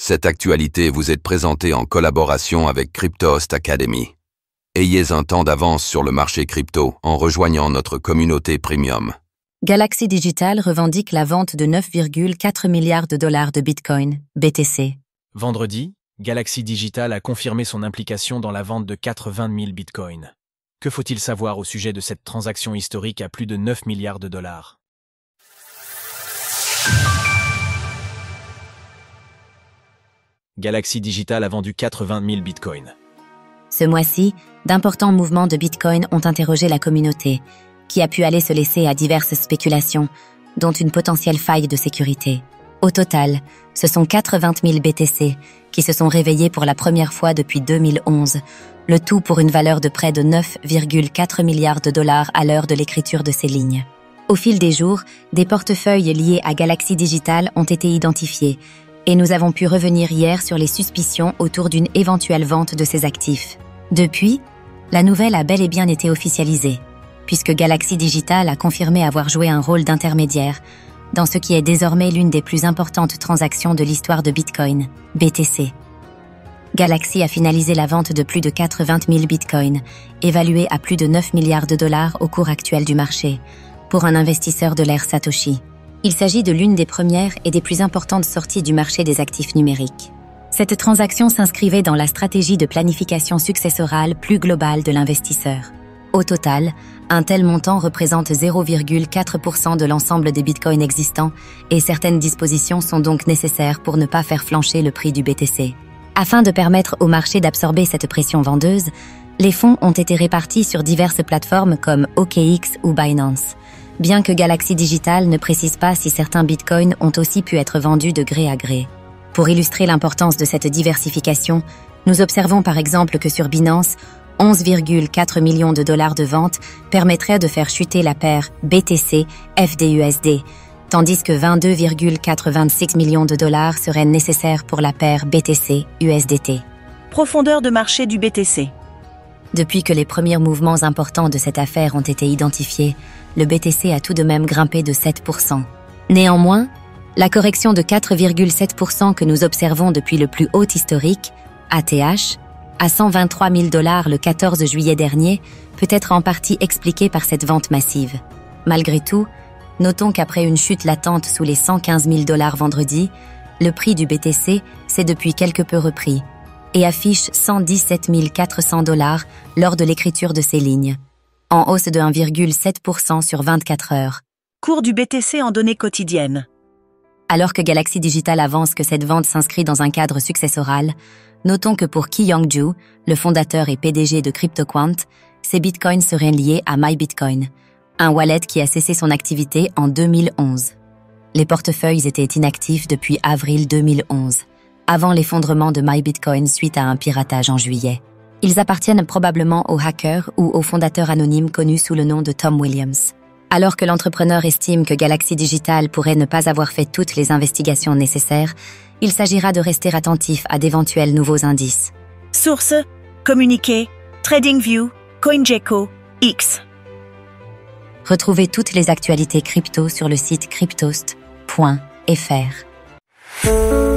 Cette actualité vous est présentée en collaboration avec Cryptost Academy. Ayez un temps d'avance sur le marché crypto en rejoignant notre communauté premium. Galaxy Digital revendique la vente de 9,4 milliards de dollars de Bitcoin, BTC. Vendredi, Galaxy Digital a confirmé son implication dans la vente de 80 000 bitcoins. Que faut-il savoir au sujet de cette transaction historique à plus de 9 milliards de dollars? Galaxy Digital a vendu 80 000 bitcoins. Ce mois-ci, d'importants mouvements de Bitcoin ont interrogé la communauté, qui a pu aller se laisser à diverses spéculations, dont une potentielle faille de sécurité. Au total, ce sont 80 000 BTC qui se sont réveillés pour la première fois depuis 2011, le tout pour une valeur de près de 9,4 milliards de dollars à l'heure de l'écriture de ces lignes. Au fil des jours, des portefeuilles liés à Galaxy Digital ont été identifiés, et nous avons pu revenir hier sur les suspicions autour d'une éventuelle vente de ces actifs. Depuis, la nouvelle a bel et bien été officialisée, puisque Galaxy Digital a confirmé avoir joué un rôle d'intermédiaire dans ce qui est désormais l'une des plus importantes transactions de l'histoire de Bitcoin, BTC. Galaxy a finalisé la vente de plus de 80 000 bitcoins, évalués à plus de 9 milliards de dollars au cours actuel du marché, pour un investisseur de l'ère Satoshi. Il s'agit de l'une des premières et des plus importantes sorties du marché des actifs numériques. Cette transaction s'inscrivait dans la stratégie de planification successorale plus globale de l'investisseur. Au total, un tel montant représente 0,4% de l'ensemble des bitcoins existants et certaines dispositions sont donc nécessaires pour ne pas faire flancher le prix du BTC. Afin de permettre au marché d'absorber cette pression vendeuse, les fonds ont été répartis sur diverses plateformes comme OKX ou Binance, bien que Galaxy Digital ne précise pas si certains bitcoins ont aussi pu être vendus de gré à gré. Pour illustrer l'importance de cette diversification, nous observons par exemple que sur Binance, 11,4 millions de dollars de ventes permettraient de faire chuter la paire BTC FDUSD, tandis que 22,426 millions de dollars seraient nécessaires pour la paire BTC USDT. Profondeur de marché du BTC. Depuis que les premiers mouvements importants de cette affaire ont été identifiés, le BTC a tout de même grimpé de 7%. Néanmoins, la correction de 4,7% que nous observons depuis le plus haut historique, ATH, à 123 000 dollars le 14 juillet dernier, peut être en partie expliquée par cette vente massive. Malgré tout, notons qu'après une chute latente sous les 115 000 dollars vendredi, le prix du BTC s'est depuis quelque peu repris et affiche 117 400 dollars lors de l'écriture de ces lignes, en hausse de 1,7% sur 24 heures. Cours du BTC en données quotidiennes. Alors que Galaxy Digital avance que cette vente s'inscrit dans un cadre successoral, notons que pour Ki-Young Ju, le fondateur et PDG de CryptoQuant, ces bitcoins seraient liés à MyBitcoin, un wallet qui a cessé son activité en 2011. Les portefeuilles étaient inactifs depuis avril 2011, avant l'effondrement de MyBitcoin suite à un piratage en juillet. Ils appartiennent probablement aux hackers ou aux fondateurs anonymes connus sous le nom de Tom Williams. Alors que l'entrepreneur estime que Galaxy Digital pourrait ne pas avoir fait toutes les investigations nécessaires, il s'agira de rester attentif à d'éventuels nouveaux indices. Source, communiqué, TradingView, CoinGecko, X. Retrouvez toutes les actualités crypto sur le site cryptost.fr.